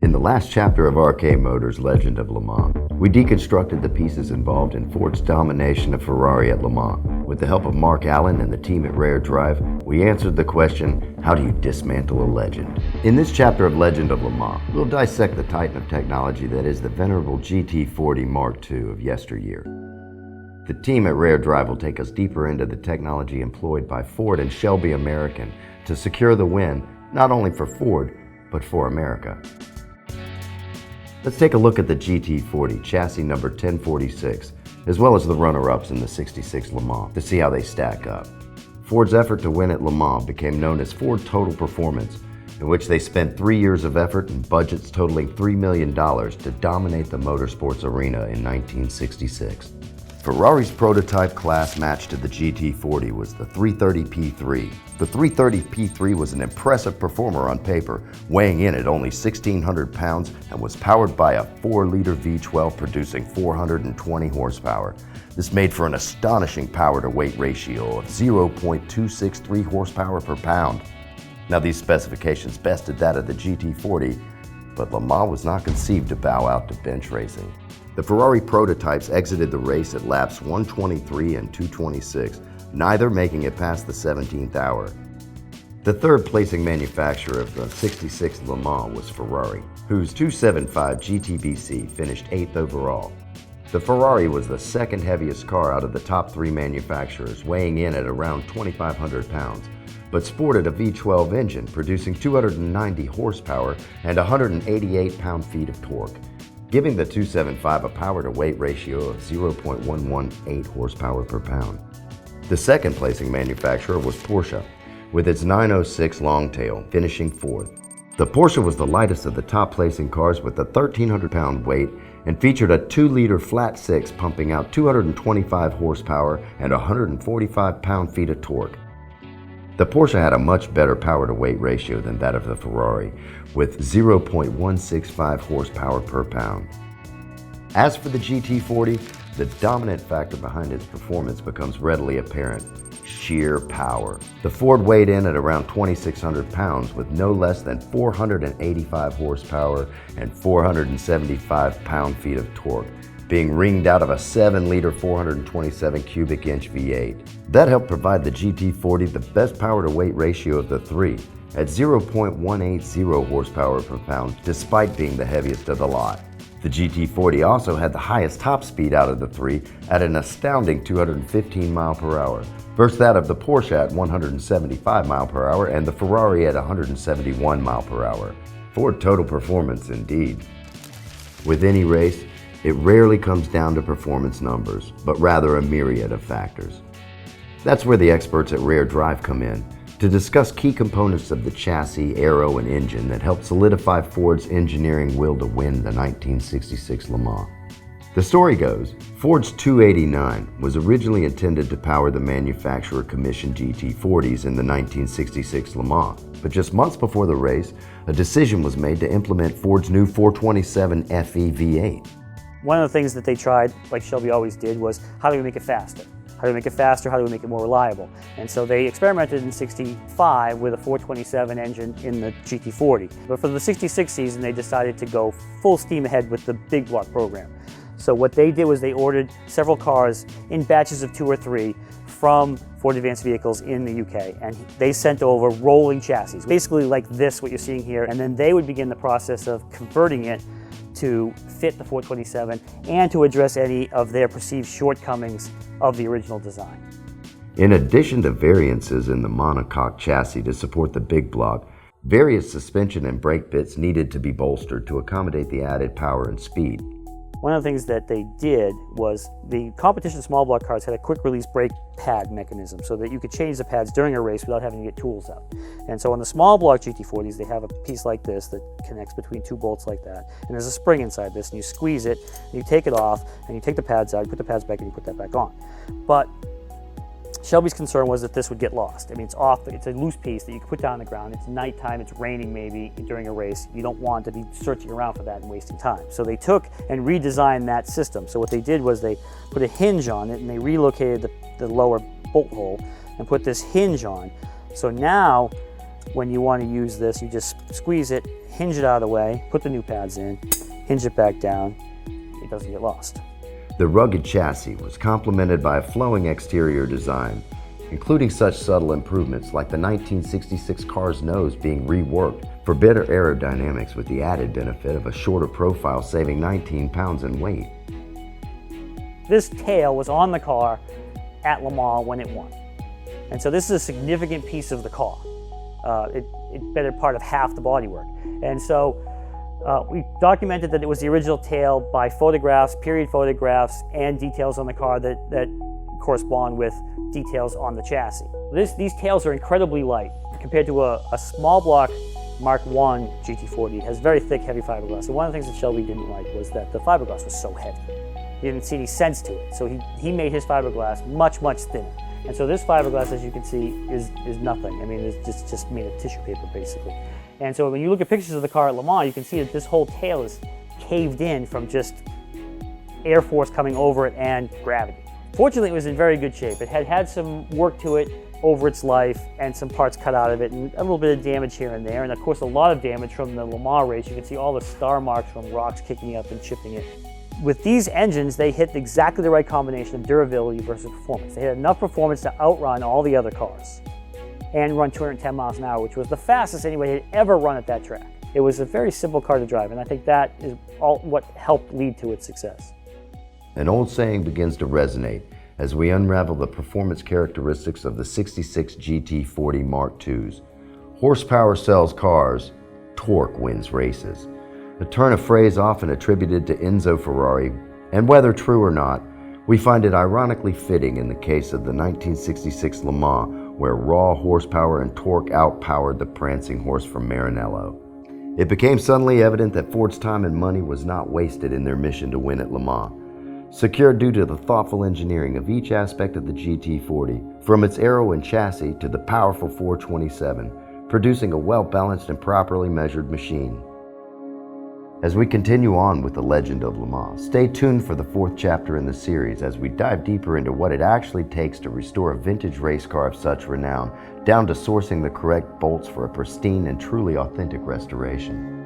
In the last chapter of RK Motors' Legend of Le Mans, we deconstructed the pieces involved in Ford's domination of Ferrari at Le Mans. With the help of Mark Allen and the team at Rare Drive, we answered the question, how do you dismantle a legend? In this chapter of Legend of Le Mans, we'll dissect the titan of technology that is the venerable GT40 Mark II of yesteryear. The team at Rare Drive will take us deeper into the technology employed by Ford and Shelby American to secure the win, not only for Ford, but for America. Let's take a look at the GT40 chassis number 1046, as well as the runner-ups in the 66 Le Mans, to see how they stack up. Ford's effort to win at Le Mans became known as Ford Total Performance, in which they spent 3 years of effort and budgets totaling $3 million to dominate the motorsports arena in 1966. Ferrari's prototype class match to the GT40 was the 330 P3. The 330 P3 was an impressive performer on paper, weighing in at only 1,600 pounds and was powered by a 4-liter V12 producing 420 horsepower. This made for an astonishing power-to-weight ratio of 0.263 horsepower per pound. Now, these specifications bested that of the GT40, but Le Mans was not conceived to bow out to bench racing. The Ferrari prototypes exited the race at laps 123 and 226, neither making it past the 17th hour. The third placing manufacturer of the 66 Le Mans was Ferrari, whose 275 GTBC finished 8th overall. The Ferrari was the second heaviest car out of the top 3 manufacturers, weighing in at around 2,500 pounds, but sported a V12 engine producing 290 horsepower and 188 pound-feet of torque, giving the 275 a power-to-weight ratio of 0.118 horsepower per pound. The second placing manufacturer was Porsche, with its 906 Longtail finishing 4th. The Porsche was the lightest of the top placing cars with a 1,300 pound weight and featured a 2-liter flat 6 pumping out 225 horsepower and 145 pound-feet of torque. The Porsche had a much better power-to-weight ratio than that of the Ferrari, with 0.165 horsepower per pound. As for the GT40, the dominant factor behind its performance becomes readily apparent: sheer power. The Ford weighed in at around 2,600 pounds with no less than 485 horsepower and 475 pound-feet of torque, being ringed out of a 7-liter 427 cubic inch V8. That helped provide the GT40 the best power-to-weight ratio of the 3, at 0.180 horsepower per pound, despite being the heaviest of the lot. The GT40 also had the highest top speed out of the 3 at an astounding 215 miles per hour, versus that of the Porsche at 175 miles per hour and the Ferrari at 171 miles per hour. Ford Total Performance indeed. With any race, it rarely comes down to performance numbers, but rather a myriad of factors. That's where the experts at Rare Drive come in, to discuss key components of the chassis, aero, and engine that helped solidify Ford's engineering will to win the 1966 Le Mans. The story goes, Ford's 289 was originally intended to power the manufacturer-commissioned GT40s in the 1966 Le Mans, but just months before the race, a decision was made to implement Ford's new 427 FE V8. One of the things that they tried, like Shelby always did, was how do we make it faster? How do we make it faster? How do we make it more reliable? And so they experimented in '65 with a 427 engine in the GT40. But for the '66 season, they decided to go full steam ahead with the big block program. So what they did was they ordered several cars in batches of 2 or 3 from Ford Advanced Vehicles in the UK, and they sent over rolling chassis, basically like this, what you're seeing here, and then they would begin the process of converting it to fit the 427 and to address any of their perceived shortcomings of the original design. In addition to variances in the monocoque chassis to support the big block, various suspension and brake bits needed to be bolstered to accommodate the added power and speed. One of the things that they did was the competition small block cars had a quick release brake pad mechanism so that you could change the pads during a race without having to get tools out. And so on the small block GT40s, they have a piece like this that connects between 2 bolts like that. And there's a spring inside this, and you squeeze it, and you take it off, and you take the pads out, you put the pads back, and you put that back on. But Shelby's concern was that this would get lost. I mean, it's off, it's a loose piece that you can put down on the ground. It's nighttime, it's raining maybe during a race. You don't want to be searching around for that and wasting time. So they took and redesigned that system. So what they did was they put a hinge on it and they relocated the lower bolt hole and put this hinge on. So now when you want to use this, you just squeeze it, hinge it out of the way, put the new pads in, hinge it back down. It doesn't get lost. The rugged chassis was complemented by a flowing exterior design, including such subtle improvements like the 1966 car's nose being reworked for better aerodynamics with the added benefit of a shorter profile, saving 19 pounds in weight. This tail was on the car at Le Mans when it won. And so this is a significant piece of the car. It's better part of half the bodywork. And so we documented that it was the original tail by photographs, period photographs, and details on the car that correspond with details on the chassis. These tails are incredibly light compared to a small block Mark I GT40. It has very thick, heavy fiberglass. And one of the things that Shelby didn't like was that the fiberglass was so heavy. He didn't see any sense to it. So he made his fiberglass much, much thinner. And so this fiberglass, as you can see, is nothing. I mean, it's just made of tissue paper, basically. And so when you look at pictures of the car at Le Mans, you can see that this whole tail is caved in from just air force coming over it and gravity. Fortunately, it was in very good shape. It had some work to it over its life and some parts cut out of it and a little bit of damage here and there. And of course, a lot of damage from the Le Mans race. You can see all the star marks from rocks kicking up and chipping it. With these engines, they hit exactly the right combination of durability versus performance. They had enough performance to outrun all the other cars and run 210 miles an hour, which was the fastest anybody had ever run at that track. It was a very simple car to drive, and I think that is all what helped lead to its success. An old saying begins to resonate as we unravel the performance characteristics of the 66 GT40 Mark IIs. Horsepower sells cars, torque wins races. A turn of phrase often attributed to Enzo Ferrari, and whether true or not, we find it ironically fitting in the case of the 1966 Le Mans, where raw horsepower and torque outpowered the prancing horse from Maranello. It became suddenly evident that Ford's time and money was not wasted in their mission to win at Le Mans, secured due to the thoughtful engineering of each aspect of the GT40, from its aero and chassis to the powerful 427, producing a well-balanced and properly measured machine. As we continue on with the legend of Le Mans, stay tuned for the fourth chapter in the series as we dive deeper into what it actually takes to restore a vintage race car of such renown, down to sourcing the correct bolts for a pristine and truly authentic restoration.